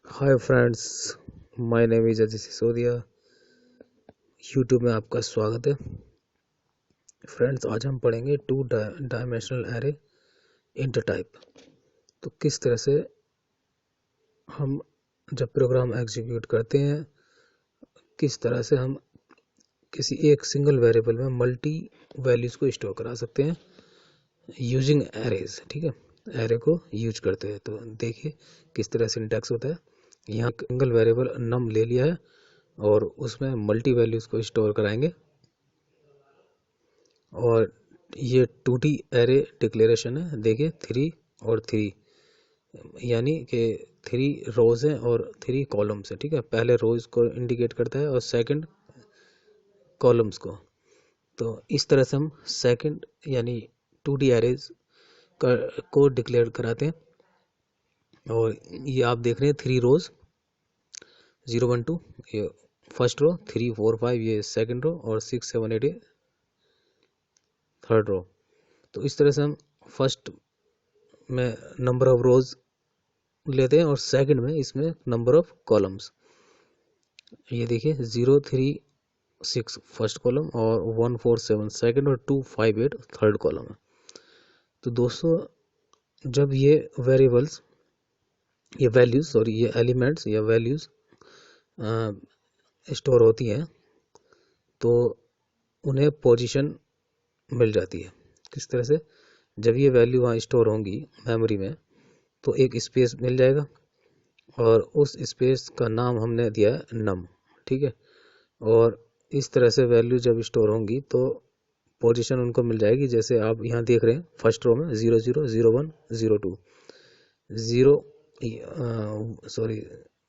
Hi friends, my name is Ajit Sisodia. YouTube में आपका स्वागत है। फ्रेंड्स, आज हम पढ़ेंगे टू डायमेंशनल एरे इंटरटाइप। तो किस तरह से हम जब प्रोग्राम एग्जीक्यूट करते हैं, किस तरह से हम किसी एक सिंगल वेरिएबल में मल्टी वैल्यूज को स्टोर करा सकते हैं यूजिंग एरेज। ठीक है, एरे को यूज करते हैं। तो देखिए किस तरह सिंटैक्स होता है। यहाँ सिंगल वेरिएबल नम ले लिया है और उसमें मल्टी वैल्यूज को स्टोर कराएंगे। और ये 2D एरे डिक्लेरेशन है। देखिए 3 और 3, यानी कि 3 रोज हैं और 3 कॉलम्स हैं। ठीक है, पहले रोज को इंडिकेट करता है और सेकंड कॉलम्स को। तो इस तरह से हम सेकंड यानी 2D एरेज को डिक्लेयर कराते हैं। और ये आप देख रहे हैं 3 रोज 0 1 2 ये फर्स्ट रो, 3 4 5 ये सेकंड रो और 6 7 8 ये थर्ड रो। तो इस तरह से हम फर्स्ट में नंबर ऑफ रोज लेते हैं और सेकंड में इसमें नंबर ऑफ कॉलम्स। ये देखिए 0 3 6 फर्स्ट कॉलम और 1 4 7 सेकंड और 2 5 8 थर्ड कॉलम है। तो दोस्तों, जब ये वेरिएबल्स, ये वैल्यूज सॉरी ये एलिमेंट्स या वैल्यूज स्टोर होती हैं तो उन्हें पोजीशन मिल जाती है। किस तरह से? जब ये वैल्यू वहाँ स्टोर होंगी मेमोरी में तो एक स्पेस मिल जाएगा और उस स्पेस का नाम हमने दिया है नम। ठीक है, और इस तरह से वैल्यू जब स्टोर होंगी तो पोजीशन उनको मिल जाएगी। जैसे आप यहाँ देख रहे हैं फर्स्ट रो में 0 0 0 1 0 2 0 सॉरी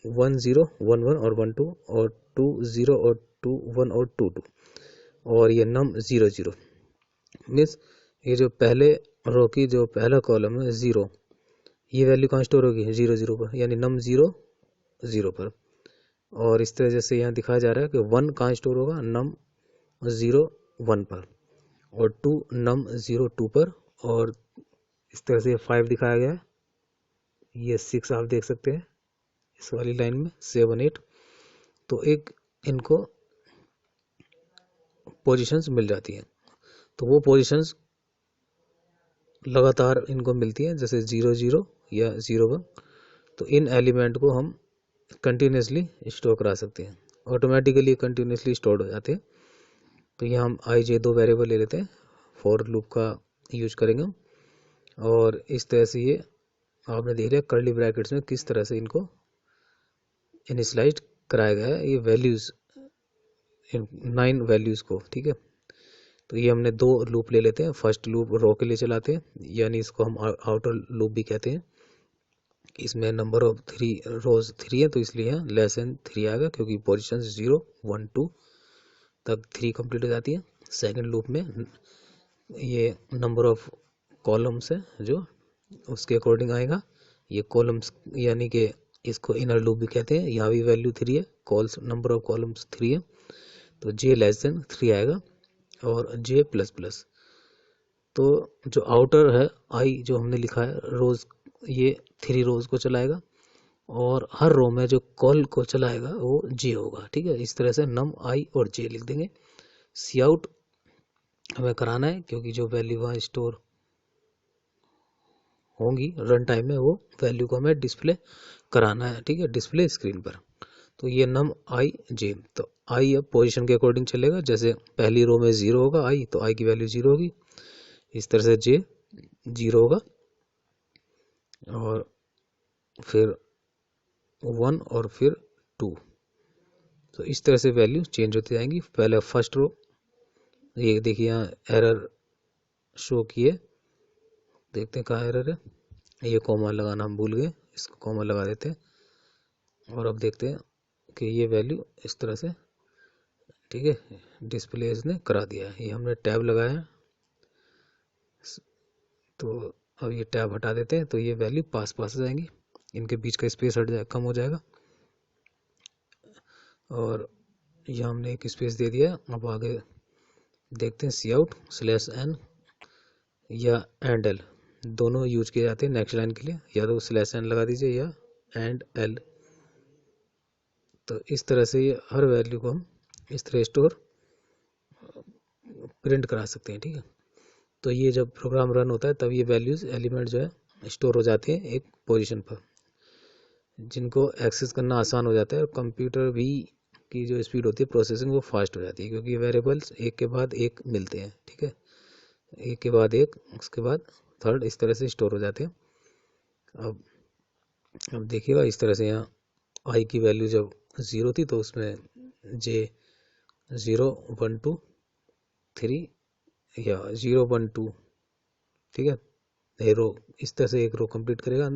1 0 1 1 और 1 2 और 2 0 और 2 1 और 2 2 और ये नम 0 0 मीन्स ये जो पहले रो की जो पहला कॉलम है 0, ये वैल्यू कहाँ स्टोर होगी 0 0 पर, यानी नम 0 0 पर। और इस तरह जैसे यहाँ दिखाया जा रहा है कि 1 कहाँ स्टोर होगा नम 0 1 पर और 2 नम 0 2 पर। और इस तरह से 5 दिखाया गया है, ये 6 आप देख सकते हैं इस वाली लाइन में 7 8। तो एक इनको पोजीशंस मिल जाती हैं। तो वो पोजीशंस लगातार इनको मिलती हैं, जैसे 0 0 या 0 1। तो इन एलिमेंट को हम कंटिन्यूसली स्टोर करा सकते हैं, ऑटोमेटिकली कंटिन्यूसली स्टोर हो जाते हैं। तो यहाँ हम आई जे 2 वेरिएबल ले लेते हैं, फॉर लूप का यूज करेंगे हम। और इस तरह से ये आपने देख लिया कर्ली ब्रैकेट्स में किस तरह से इनको इनिशियलाइज कराया गया है ये वैल्यूज, 9 वैल्यूज को। ठीक है, तो ये हमने 2 लूप ले लेते हैं। फर्स्ट लूप रो के लिए चलाते हैं, यानी इसको हम आउटर लूप भी कहते हैं। इसमें नंबर ऑफ 3 रोज 3 है तो इसलिए यहाँ लेस देन 3 आएगा, क्योंकि पोजीशन 0 1 2 तक 3 कंप्लीट हो जाती है। सेकंड लूप में ये नंबर ऑफ कॉलम्स है जो उसके अकॉर्डिंग आएगा। ये कॉलम्स यानी कि इसको इनर लूप भी कहते हैं। यहाँ भी वैल्यू 3 है, कॉल्स नंबर ऑफ कॉलम्स 3 है, तो जे लेस देन 3 आएगा और जे प्लस प्लस। तो जो आउटर है आई जो हमने लिखा है रोज, ये 3 रोज को चलाएगा और हर रो में जो कॉल को चलाएगा वो जे होगा। ठीक है, इस तरह से नम आई और जे लिख देंगे। सी आउट हमें कराना है क्योंकि जो वैल्यू वहाँ स्टोर होंगी रन टाइम में वो वैल्यू को हमें डिस्प्ले कराना है। ठीक है, डिस्प्ले स्क्रीन पर। तो ये नम आई जे, तो आई अब पोजीशन के अकॉर्डिंग चलेगा। जैसे पहली रो में 0 होगा आई, तो आई की वैल्यू 0 होगी। इस तरह से जे 0 होगा और फिर 1 और फिर 2। तो इस तरह से वैल्यू चेंज होती जाएंगी। पहले फर्स्ट रो, ये देखिए यहाँ एरर शो किए, देखते हैं कहाँ एरर है। ये कॉमा लगाना हम भूल गए, इसको कॉमा लगा देते हैं और अब देखते हैं कि ये वैल्यू इस तरह से, ठीक है, डिस्प्ले इसने करा दिया है। ये हमने टैब लगाया है, तो अब ये टैब हटा देते हैं तो ये वैल्यू पास पास आ जाएंगी, इनके बीच का स्पेस हट जाए, कम हो जाएगा। और यहाँ हमने एक स्पेस दे दिया। अब आगे देखते हैं सी आउट स्लैश एन या एंड एल दोनों यूज किए जाते हैं नेक्स्ट लाइन के लिए। या तो स्लैश एन लगा दीजिए या एंड एल तो इस तरह से ये हर वैल्यू को हम इस तरह स्टोर प्रिंट करा सकते हैं। ठीक है, तो ये जब प्रोग्राम रन होता है तब ये वैल्यूज एलिमेंट जो है स्टोर हो जाते हैं एक पोजीशन पर, जिनको एक्सेस करना आसान हो जाता है और कंप्यूटर भी की जो स्पीड होती है प्रोसेसिंग वो फास्ट हो जाती है, क्योंकि वेरिएबल्स एक के बाद एक मिलते हैं। ठीक है, एक के बाद एक, उसके बाद थर्ड, इस तरह से स्टोर हो जाते हैं। अब देखिएगा इस तरह से यहाँ आई की वैल्यू जब 0 थी तो उसमें जे 0 1 2 3 या 0 1 2, ठीक है, रो इस तरह से एक रो कंप्लीट करेगा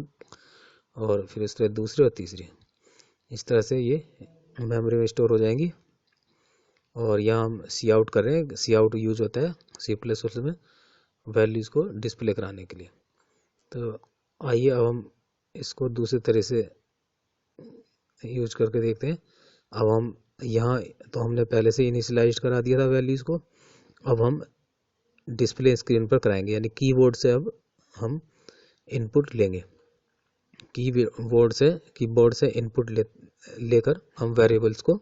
और फिर इस तरह दूसरी और तीसरी, इस तरह से ये मेमोरी में स्टोर हो जाएंगी। और यहाँ हम सी आउट कर रहे हैं, सी आउट यूज होता है C++ में वैल्यूज को डिस्प्ले कराने के लिए। तो आइए अब हम इसको दूसरे तरह से यूज करके देखते हैं। अब हम यहाँ तो हमने पहले से इनिशियलाइज करा दिया था वैल्यूज को, अब हम डिस्प्ले स्क्रीन पर कराएंगे, यानी कीबोर्ड से अब हम इनपुट लेंगे। कीबोर्ड से इनपुट लेकर हम वेरिएबल्स को,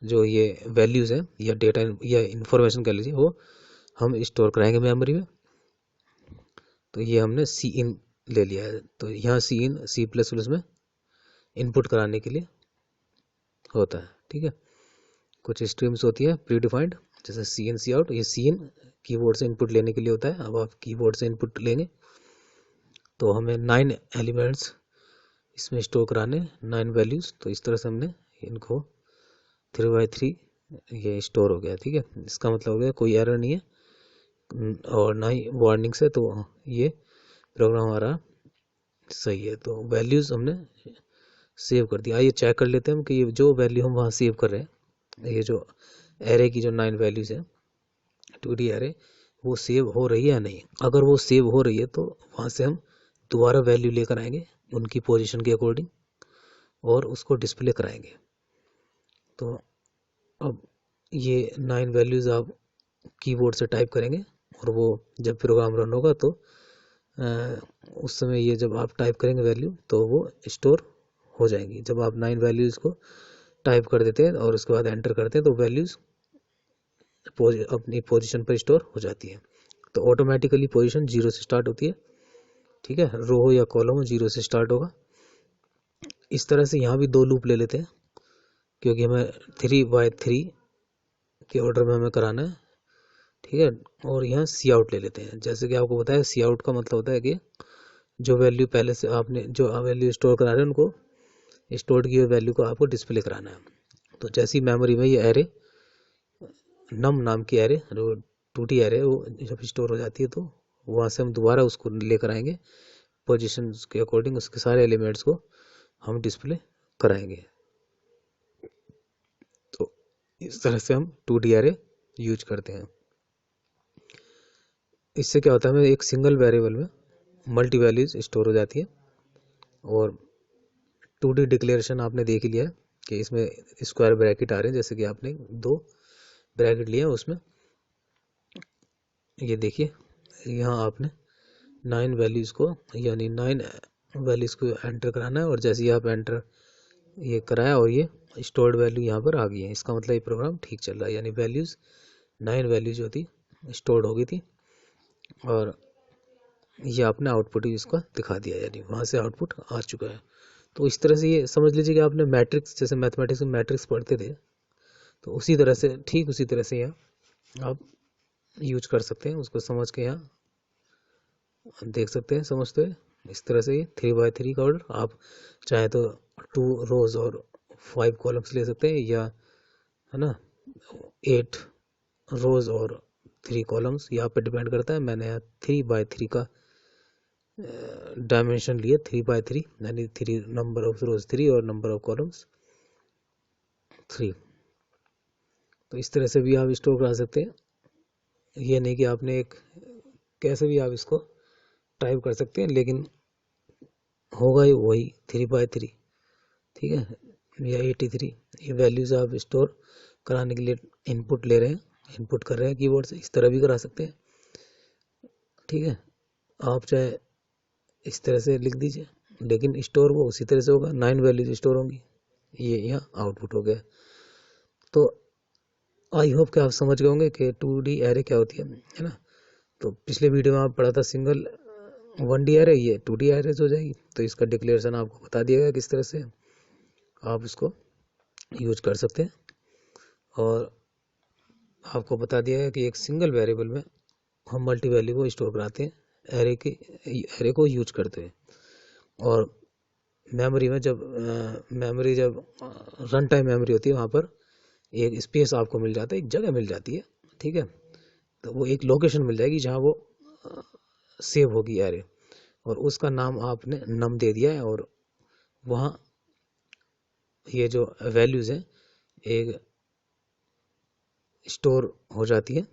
जो ये वैल्यूज हैं या डेटा या इंफॉर्मेशन कह लीजिए, वो हम स्टोर कराएंगे मेमोरी में। तो ये हमने सी इन ले लिया है। तो यहाँ सी इन C++ में इनपुट कराने के लिए होता है। ठीक है, कुछ स्ट्रीम्स होती है प्री डिफाइंड, जैसे सी इन सी आउट। ये सी इन कीबोर्ड से इनपुट लेने के लिए होता है। अब आप कीबोर्ड से इनपुट लेंगे तो हमें 9 एलिमेंट्स इसमें स्टोर कराने, 9 वैल्यूज। तो इस तरह से हमने इनको 3x3 ये स्टोर हो गया। ठीक है, इसका मतलब हो गया कोई एरर नहीं है और ना ही वार्निंग्स है, तो ये प्रोग्राम हमारा सही है। तो वैल्यूज हमने सेव कर दिया। आइए चेक कर लेते हैं हम कि ये जो वैल्यू हम वहाँ सेव कर रहे हैं, ये जो एरे की जो 9 वैल्यूज है 2D एरे, वो सेव हो रही है या नहीं। अगर वो सेव हो रही है तो वहाँ से हम दोबारा वैल्यू लेकर आएंगे उनकी पोजीशन के अकॉर्डिंग और उसको डिस्प्ले कराएंगे। तो अब ये 9 वैल्यूज आप कीबोर्ड से टाइप करेंगे और वो जब प्रोग्राम रन होगा तो उस समय ये जब आप टाइप करेंगे वैल्यू तो वो स्टोर हो जाएंगी। जब आप 9 वैल्यूज को टाइप कर देते हैं और उसके बाद एंटर करते हैं तो वैल्यूज अपनी पोजीशन पर स्टोर हो जाती है। तो ऑटोमेटिकली पोजीशन 0 से स्टार्ट होती है। ठीक है, रो हो या कॉलम हो 0 से स्टार्ट होगा। इस तरह से यहाँ भी 2 लूप ले लेते हैं, क्योंकि हमें 3x3 के ऑर्डर में हमें कराना है। ठीक है, और यहाँ सी आउट ले लेते हैं। जैसे कि आपको बताया, सी आउट का मतलब होता है कि जो वैल्यू पहले से आपने जो वैल्यू स्टोर करा रहे हैं उनको स्टोर की हुई वैल्यू को आपको डिस्प्ले कराना है। तो जैसी मेमोरी में ये एरे नम नाम की एरे जो 2D एरे वो जब स्टोर हो जाती है तो वहाँ से हम दोबारा उसको लेकर आएंगे पोजीशन के अकॉर्डिंग, उसके सारे एलिमेंट्स को हम डिस्प्ले कराएंगे। तो इस तरह से हम 2D एरे यूज करते हैं। इससे क्या होता है, हमें एक सिंगल वेरिएबल में मल्टी वैल्यूज स्टोर हो जाती है। और 2D डिक्लेरेशन आपने देख लिया है कि इसमें स्क्वायर ब्रैकेट आ रहे हैं, जैसे कि आपने 2 ब्रैकेट लिए हैं उसमें, ये देखिए यहाँ आपने 9 वैल्यूज को यानी 9 वैल्यूज को एंटर कराना है और जैसे ही आप एंटर ये कराया और ये स्टोर्ड वैल्यू यहाँ पर आ गई है, इसका मतलब ये प्रोग्राम ठीक चल रहा है। यानी वैल्यूज 9 वैल्यूज जो थी स्टोर्ड हो गई थी और ये आपने आउटपुट ही इसका दिखा दिया, यानी वहाँ से आउटपुट आ चुका है। तो इस तरह से ये समझ लीजिए कि आपने मैट्रिक्स, जैसे मैथमेटिक्स में मैट्रिक्स पढ़ते थे, तो उसी तरह से, ठीक उसी तरह से यहाँ आप यूज कर सकते हैं। उसको समझ के यहाँ देख सकते हैं समझते हैं। इस तरह से ये 3x3 का ऑर्डर, आप चाहे तो 2 रोज और 5 कॉलम्स ले सकते हैं, या है ना 8 रोज और 3 कॉलम्स, यहाँ पे डिपेंड करता है। मैंने यहाँ 3x3 का डायमेंशन लिया, 3x3 यानी 3 नंबर ऑफ रोज 3 और नंबर ऑफ कॉलम्स 3। तो इस तरह से भी आप स्टोर करा सकते हैं। ये नहीं कि आपने एक कैसे भी आप इसको टाइप कर सकते हैं, लेकिन होगा ही वही 3x3। ठीक है, या 83। ये वैल्यूज आप स्टोर कराने के लिए इनपुट ले रहे हैं, इनपुट कर रहे हैं कीबोर्ड से, इस तरह भी करा सकते हैं। ठीक है, आप चाहे इस तरह से लिख दीजिए, लेकिन स्टोर वो उसी तरह से होगा, 9 वैल्यूज स्टोर होंगी। ये यहाँ आउटपुट हो गया। तो आई होप कि आप समझ गए होंगे कि 2D एरे क्या होती है ना। तो पिछले वीडियो में आप पढ़ा था सिंगल 1D एरे, ये 2D एरेज हो जाएगी। तो इसका डिक्लेरेशन आपको बता दिया गया किस तरह से आप इसको यूज कर सकते हैं, और आपको बता दिया है कि एक सिंगल वेरिएबल में हम मल्टी वैल्यू को स्टोर कराते हैं एरे को यूज करते हैं। और मेमोरी में जब रन टाइम मेमोरी होती है, वहाँ पर एक स्पेस आपको मिल जाता है, एक जगह मिल जाती है, ठीक है। तो वो एक लोकेशन मिल जाएगी जहाँ वो सेव होगी एरे, और उसका नाम आपने नम दे दिया है, और वहाँ ये जो वैल्यूज हैं एक स्टोर हो जाती है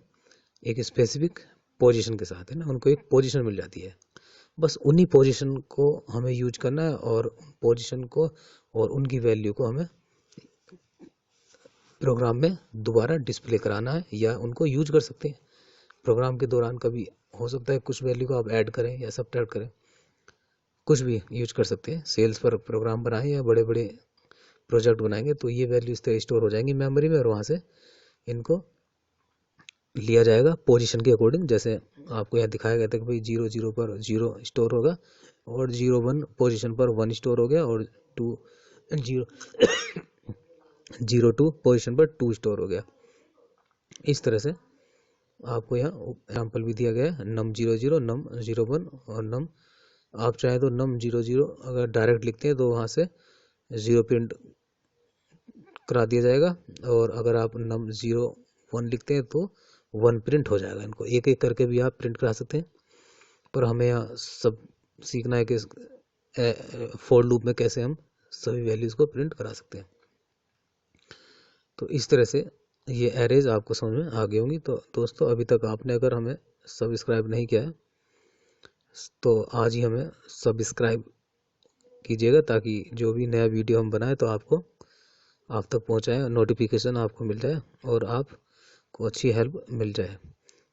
एक स्पेसिफिक पोजीशन के साथ, है ना। उनको एक पोजीशन मिल जाती है, बस उन्हीं पोजीशन को हमें यूज करना है, और पोजीशन को और उनकी वैल्यू को हमें प्रोग्राम में दोबारा डिस्प्ले कराना है, या उनको यूज कर सकते हैं प्रोग्राम के दौरान। कभी हो सकता है कुछ वैल्यू को आप ऐड करें या सब्ट्रैक्ट करें, कुछ भी यूज कर सकते हैं। सेल्स पर प्रोग्राम बनाएं या बड़े बड़े प्रोजेक्ट बनाएंगे तो ये वैल्यू इस तरह स्टोर हो जाएंगी मेमोरी में, और वहाँ से इनको लिया जाएगा पोजीशन के अकॉर्डिंग। जैसे आपको यहाँ दिखाया गया था कि भाई 0 पर 0 स्टोर होगा, और 01 पोजीशन पर 1 स्टोर हो गया, और 02 पोजीशन पर 2 स्टोर हो गया। इस तरह से आपको यहाँ एग्जाम्पल भी दिया गया है, num 00, num 01 और num, आप चाहे तो num 00 अगर डायरेक्ट लिखते हैं तो वहाँ से 0 प्रिंट करा दिया जाएगा, और अगर आप num 01 लिखते हैं तो 1 प्रिंट हो जाएगा। इनको एक एक करके भी आप प्रिंट करा सकते हैं, पर हमें यहाँ सब सीखना है कि फॉर लूप में कैसे हम सभी वैल्यूज को प्रिंट करा सकते हैं। तो इस तरह से ये एरेज आपको समझ में आ गई होंगी। तो दोस्तों, अभी तक आपने अगर हमें सब्सक्राइब नहीं किया है तो आज ही हमें सब्सक्राइब कीजिएगा, ताकि जो भी नया वीडियो हम बनाए तो आपको आप तक पहुंचाएं, नोटिफिकेशन आपको मिल जाए और आपको अच्छी हेल्प मिल जाए।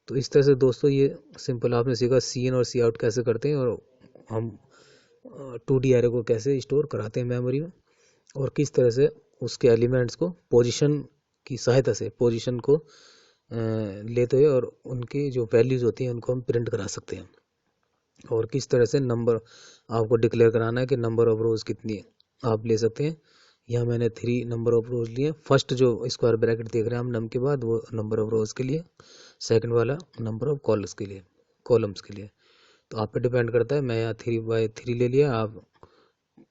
तो इस तरह से दोस्तों ये सिंपल आपने सीखा सी इन और सी आउट कैसे करते हैं, और हम 2D एरे को कैसे स्टोर कराते हैं मेमोरी में, और किस तरह से उसके एलिमेंट्स को पोजीशन की सहायता से पोजीशन को लेते हुए और उनकी जो वैल्यूज होती हैं उनको हम प्रिंट करा सकते हैं, और किस तरह से नंबर आपको डिक्लेयर कराना है कि नंबर ऑफ रोज कितनी आप ले सकते हैं। यहाँ मैंने 3 नंबर ऑफ रोज लिए। फर्स्ट जो स्क्वायर ब्रैकेट देख रहे हैं हम नम के बाद, वो नंबर ऑफ रोज के लिए, सेकंड वाला नंबर ऑफ कॉलम्स के लिए। तो आप पे डिपेंड करता है। मैं यहाँ 3/3 ले लिया, आप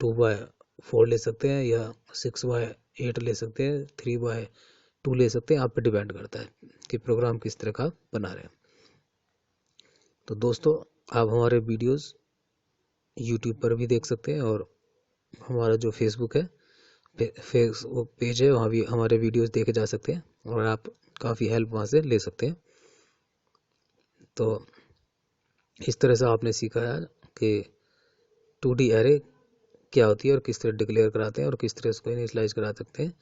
2/4 ले सकते हैं, या 6/8 ले सकते हैं, 3/2 ले सकते हैं। आप पे डिपेंड करता है कि प्रोग्राम किस तरह का बना रहे हैं। तो दोस्तों, आप हमारे वीडियोस यूट्यूब पर भी देख सकते हैं, और हमारा जो फेसबुक पेज है वहाँ भी हमारे वीडियोस देखे जा सकते हैं, और आप काफ़ी हेल्प वहाँ से ले सकते हैं। तो इस तरह से आपने सीखा है कि 2D एरे क्या होती है, और किस तरह डिक्लेयर कराते हैं, और किस तरह उसको इनिशियलाइज करा सकते हैं।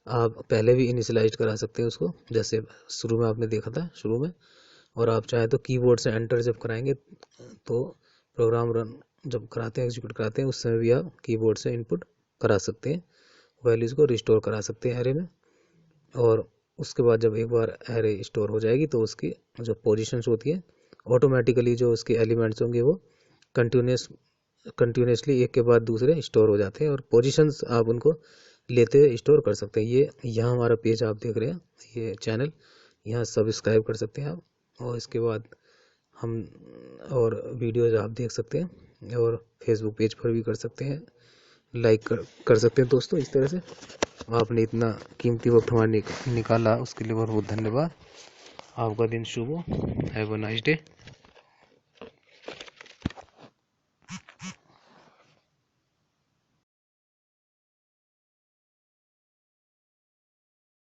आप पहले भी इनिशियलाइज करा सकते हैं उसको, जैसे शुरू में आपने देखा था शुरू में, और आप चाहे तो कीबोर्ड से एंटर जब कराएंगे तो प्रोग्राम रन जब कराते हैं, एग्जीक्यूट कराते हैं, उस समय भी आप कीबोर्ड से इनपुट करा सकते हैं, वैल्यूज़ को रिस्टोर करा सकते हैं एरे में। और उसके बाद जब एक बार एरे स्टोर हो जाएगी तो उसकी जो पोजीशंस होती है ऑटोमेटिकली जो उसके एलिमेंट्स होंगे वो कंटिन्यूसली एक के बाद दूसरे स्टोर हो जाते हैं, और पोजीशंस आप उनको लेते हुए स्टोर कर सकते हैं। ये यहाँ हमारा पेज आप देख रहे हैं, ये चैनल, यहाँ सब्सक्राइब कर सकते हैं आप, और इसके बाद हम और वीडियोज आप देख सकते हैं, और फेसबुक पेज पर भी कर सकते हैं, लाइक कर सकते हैं। दोस्तों, इस तरह से आपने इतना कीमती वक्त हमारा निकाला, उसके लिए बहुत बहुत धन्यवाद। आपका दिन शुभ हो। Have a nice day.